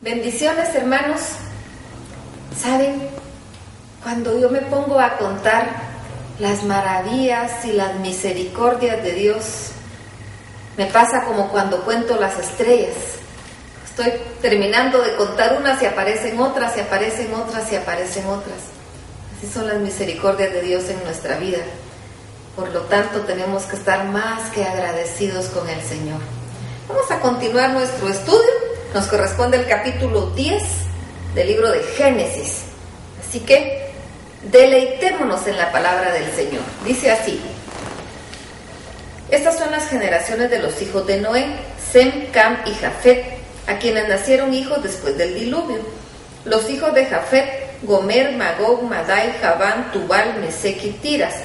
Bendiciones, hermanos. ¿Saben? Cuando yo me pongo a contar las maravillas y las misericordias de Dios, me pasa como cuando cuento las estrellas. Estoy terminando de contar unas y aparecen otras, y aparecen otras, y aparecen otras. Así son las misericordias de Dios en nuestra vida. Por lo tanto, tenemos que estar más que agradecidos con el Señor. Vamos a continuar nuestro estudio. Nos corresponde el capítulo 10 del libro de Génesis. Así que deleitémonos en la palabra del Señor. Dice así: estas son las generaciones de los hijos de Noé, Sem, Cam y Jafet, a quienes nacieron hijos después del diluvio. Los hijos de Jafet: Gomer, Magog, Madai, Javán, Tubal, Mesec y Tiras.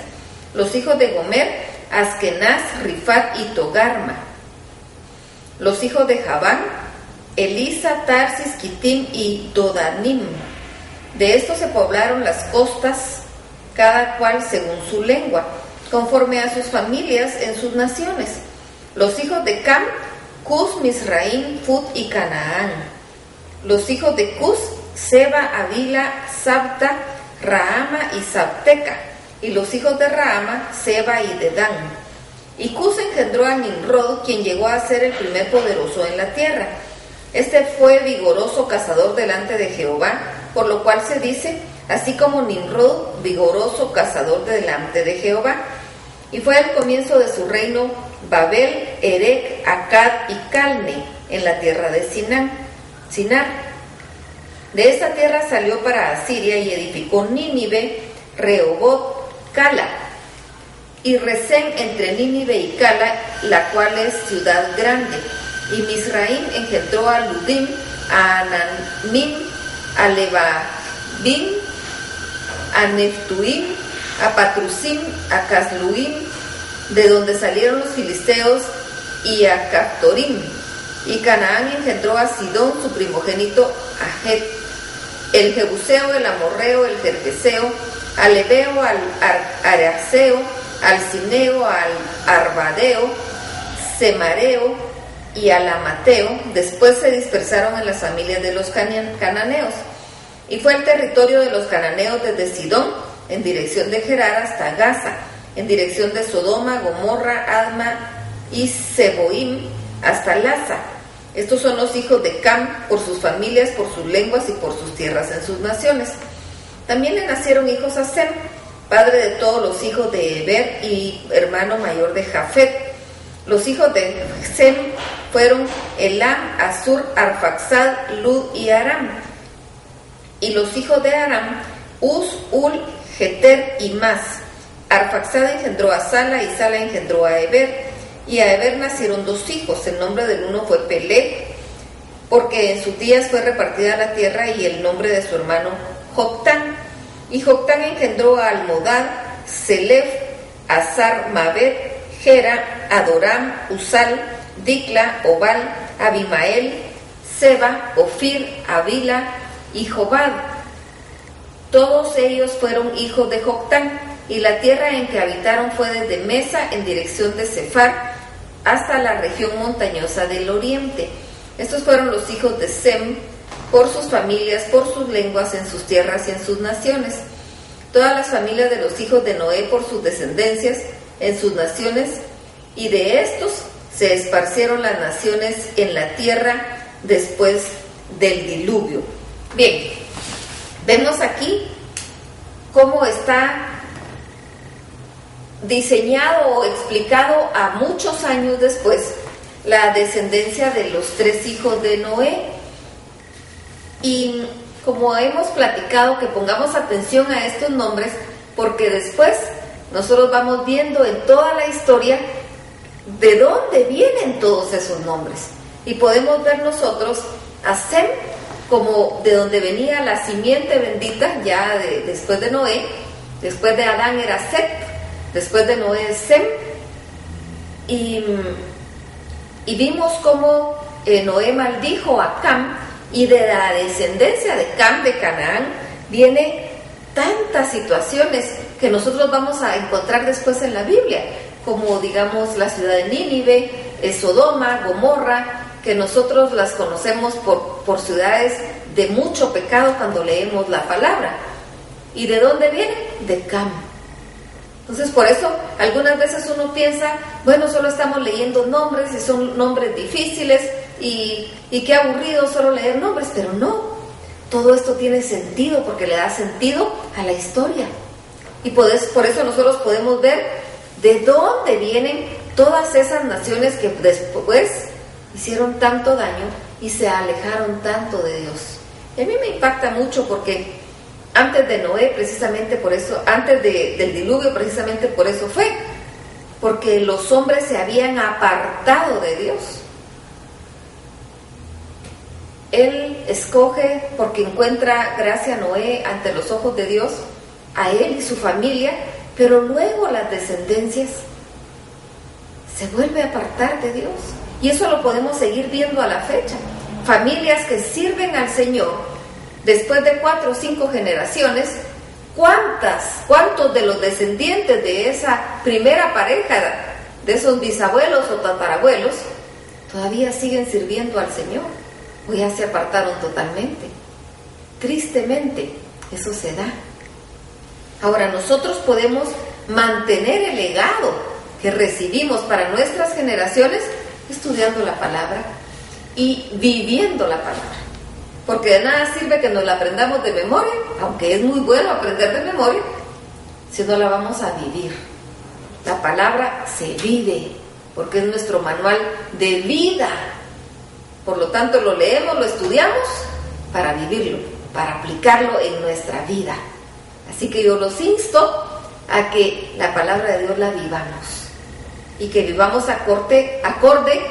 Los hijos de Gomer: Askenaz, Rifat y Togarma. Los hijos de Javán: Elisa, Tarsis, Kitim y Dodanim. De estos se poblaron las costas, cada cual según su lengua, conforme a sus familias en sus naciones. Los hijos de Cam: Cus, Misraim, Fut y Canaán. Los hijos de Cus: Seba, Avila, Sabta, Rahama y Sabteca. Y los hijos de Rahama: Seba y Dedán. Y Cus engendró a Nimrod, quien llegó a ser el primer poderoso en la tierra. Este fue vigoroso cazador delante de Jehová, por lo cual se dice, así como Nimrod, vigoroso cazador delante de Jehová. Y fue el comienzo de su reino Babel, Erec, Akkad y Calne, en la tierra de Sinar. De esta tierra salió para Asiria y edificó Nínive, Rehoboth, Cala, y Resén entre Nínive y Cala, la cual es ciudad grande. Y Misraim engendró a Ludim, a Anamim, a Lebabim, a Neftuim, a Patrusim, a Casluim, de donde salieron los filisteos, y a Caftorim. Y Canaán engendró a Sidón, su primogénito, a Het, el Jebuseo, el Amorreo, el Gergeseo, al Ebeo, al Araceo, al Cineo, al Arbadeo, Semareo y al Amateo. Después se dispersaron en las familias de los cananeos. Y fue el territorio de los cananeos desde Sidón, en dirección de Gerar, hasta Gaza, en dirección de Sodoma, Gomorra, Adma y Seboim, hasta Laza. Estos son los hijos de Cam, por sus familias, por sus lenguas y por sus tierras en sus naciones. También le nacieron hijos a Sem, padre de todos los hijos de Eber y hermano mayor de Jafet. Los hijos de Sem fueron Elam, Asur, Arfaxad, Lud y Aram. Y los hijos de Aram: Uz, Ul, Jeter y Mas. Arfaxad engendró a Sala y Sala engendró a Eber. Y a Eber nacieron dos hijos. El nombre del uno fue Peleg, porque en sus días fue repartida la tierra, y el nombre de su hermano Joctán. Y Joctán engendró a Almodad, Selef, Azar, Mabet, Gera, Adoram, Usal, Dicla, Obal, Abimael, Seba, Ofir, Avila y Jobad. Todos ellos fueron hijos de Joctán, y la tierra en que habitaron fue desde Mesa en dirección de Sefar hasta la región montañosa del oriente. Estos fueron los hijos de Sem, por sus familias, por sus lenguas, en sus tierras y en sus naciones. Todas las familias de los hijos de Noé por sus descendencias, en sus naciones, y de estos se esparcieron las naciones en la tierra después del diluvio. Bien, vemos aquí cómo está diseñado o explicado a muchos años después la descendencia de los tres hijos de Noé. Y como hemos platicado, que pongamos atención a estos nombres, porque después nosotros vamos viendo en toda la historia de dónde vienen todos esos nombres. Y podemos ver nosotros a Sem como de donde venía la simiente bendita, ya después de Noé. Después de Adán era Set, después de Noé es Sem. Y vimos cómo Noé maldijo a Cam, y de la descendencia de Cam, de Canaán, viene tantas situaciones que nosotros vamos a encontrar después en la Biblia, como digamos la ciudad de Nínive, Sodoma, Gomorra, que nosotros las conocemos por ciudades de mucho pecado cuando leemos la palabra. ¿Y de dónde viene? De Cam. Entonces, por eso, algunas veces uno piensa, bueno, solo estamos leyendo nombres y son nombres difíciles y qué aburrido solo leer nombres, pero no. Todo esto tiene sentido porque le da sentido a la historia. Y por eso nosotros podemos ver de dónde vienen todas esas naciones que después hicieron tanto daño y se alejaron tanto de Dios. Y a mí me impacta mucho porque antes de Noé, precisamente por eso, antes del diluvio, precisamente por eso fue, porque los hombres se habían apartado de Dios. Él escoge, porque encuentra gracia a Noé ante los ojos de Dios, a él y su familia, pero luego las descendencias se vuelve a apartar de Dios. Y eso lo podemos seguir viendo a la fecha. Familias que sirven al Señor, después de 4 o 5 generaciones, ¿cuántos de los descendientes de esa primera pareja, de esos bisabuelos o tatarabuelos, todavía siguen sirviendo al Señor? O ya se apartaron totalmente. Tristemente, eso se da. Ahora, nosotros podemos mantener el legado que recibimos para nuestras generaciones estudiando la palabra y viviendo la palabra. Porque de nada sirve que nos la aprendamos de memoria, aunque es muy bueno aprender de memoria, si no la vamos a vivir. La palabra se vive, porque es nuestro manual de vida. Por lo tanto, lo leemos, lo estudiamos para vivirlo, para aplicarlo en nuestra vida. Así que yo los insto a que la palabra de Dios la vivamos y que vivamos acorde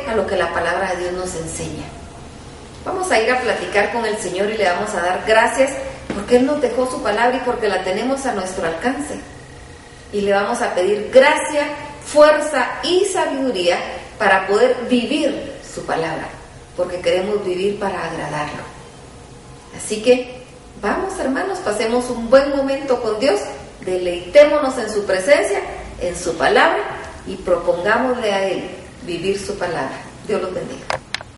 a lo que la palabra de Dios nos enseña. Vamos a ir a platicar con el Señor y le vamos a dar gracias porque Él nos dejó su palabra y porque la tenemos a nuestro alcance. Y le vamos a pedir gracia, fuerza y sabiduría para poder vivir su palabra, porque queremos vivir para agradarlo. Así que vamos, hermanos, pasemos un buen momento con Dios, deleitémonos en su presencia, en su palabra y propongámosle a Él vivir su palabra. Dios los bendiga.